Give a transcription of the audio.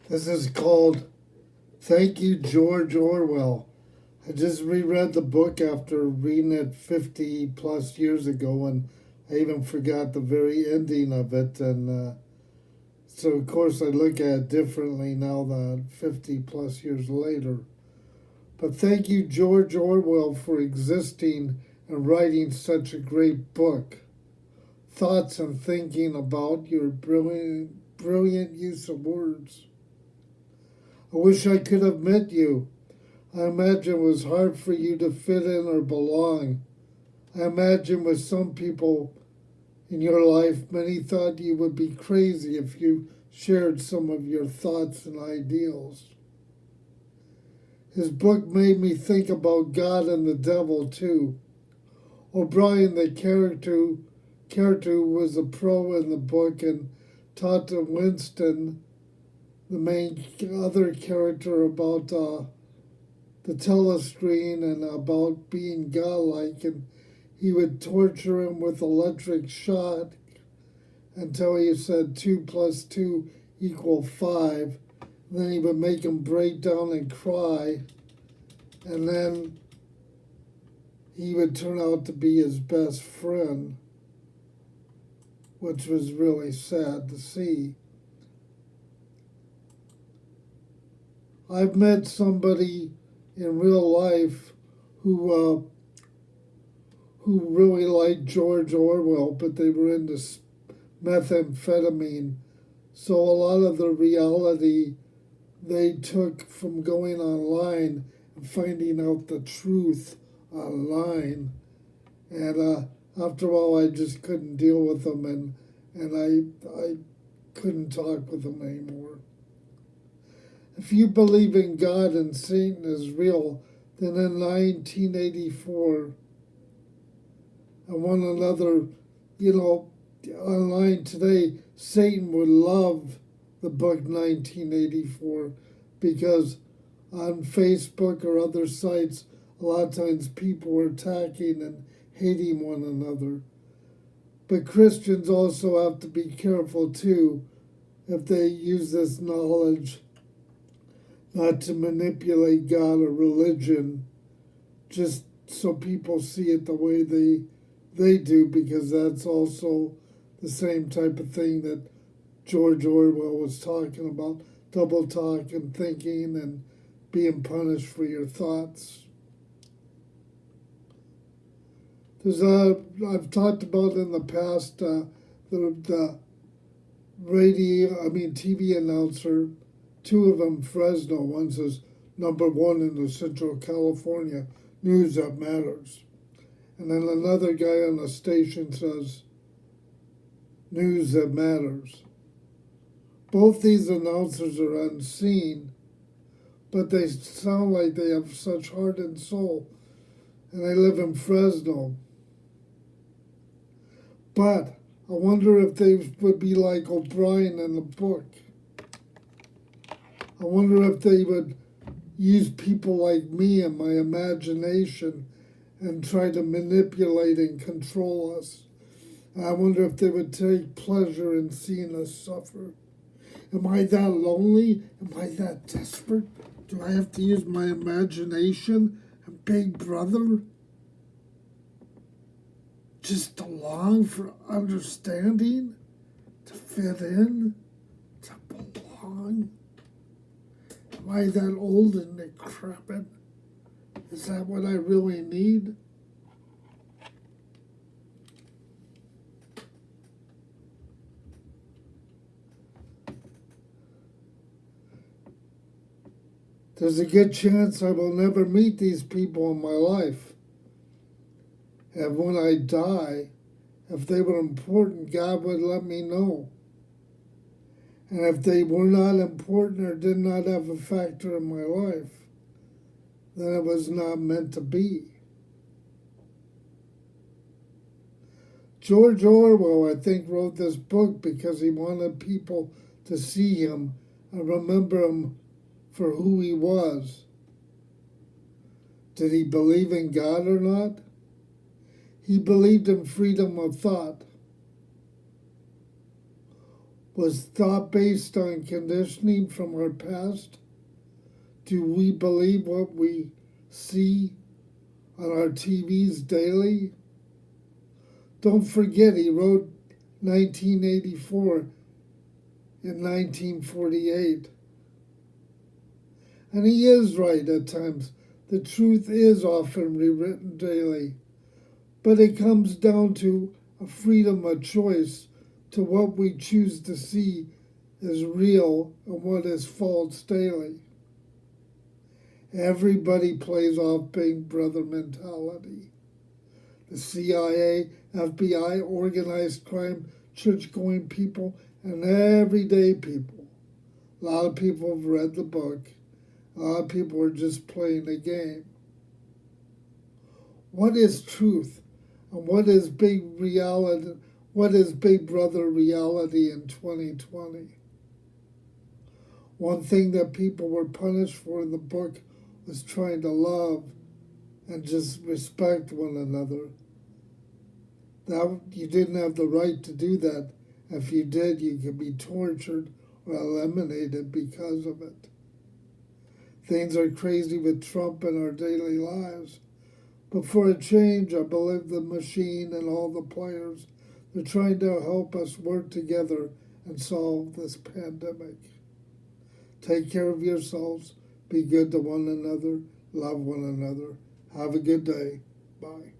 This is called Thank You, George Orwell. I just reread the book after reading it 50 plus years ago, and I even forgot the very ending of it. And so, of course, I look at it differently now that 50 plus years later. But thank you, George Orwell, for existing and writing such a great book. Thoughts and thinking about your brilliant use of words. I wish I could have met you. I imagine it was hard for you to fit in or belong. I imagine with some people in your life, many thought you would be crazy if you shared some of your thoughts and ideals. His book made me think about God and the devil too. O'Brien, the character who was a pro in the book and taught to Winston, the main other character, about the telescreen and about being godlike, and he would torture him with electric shock until he said 2 plus 2 equal 5. Then he would make him break down and cry, and then he would turn out to be his best friend, which was really sad to see. I've met somebody in real life who really liked George Orwell, but they were into methamphetamine. So a lot of the reality they took from going online and finding out the truth online. And after a while, I just couldn't deal with them, and I couldn't talk with them anymore. If you believe in God and Satan is real, then in 1984, and one another, online today, Satan would love the book 1984 because on Facebook or other sites, a lot of times people are attacking and hating one another. But Christians also have to be careful too if they use this knowledge not to manipulate God or religion just so people see it the way they do, because that's also the same type of thing that George Orwell was talking about, double talk and thinking and being punished for your thoughts. I've talked about in the past the TV announcer, two of them Fresno. One says #1 in the Central California news that matters. And then another guy on the station says news that matters. Both these announcers are unseen, but they sound like they have such heart and soul. And they live in Fresno. But I wonder if they would be like O'Brien in the book. I wonder if they would use people like me and my imagination and try to manipulate and control us. And I wonder if they would take pleasure in seeing us suffer. Am I that lonely? Am I that desperate? Do I have to use my imagination and Big Brother just to long for understanding, to fit in, to belong? Am I that old and decrepit? Is that what I really need? There's a good chance I will never meet these people in my life. And when I die, if they were important, God would let me know. And if they were not important or did not have a factor in my life, then it was not meant to be. George Orwell, I think, wrote this book because he wanted people to see him and remember him for who he was. Did he believe in God or not? He believed in freedom of thought. Was thought based on conditioning from our past? Do we believe what we see on our TVs daily? Don't forget, he wrote 1984 in 1948. And he is right at times. The truth is often rewritten daily. But it comes down to a freedom of choice to what we choose to see as real and what is false daily. Everybody plays off Big Brother mentality. The CIA, FBI, organized crime, church-going people, and everyday people. A lot of people have read the book. A lot of people are just playing a game. What is truth? And what is big reality? What is Big Brother reality in 2020? One thing that people were punished for in the book was trying to love and just respect one another. That you didn't have the right to do that. If you did, you could be tortured or eliminated because of it. Things are crazy with Trump in our daily lives. But for a change, I believe the machine and all the players, they're trying to help us work together and solve this pandemic. Take care of yourselves. Be good to one another. Love one another. Have a good day. Bye.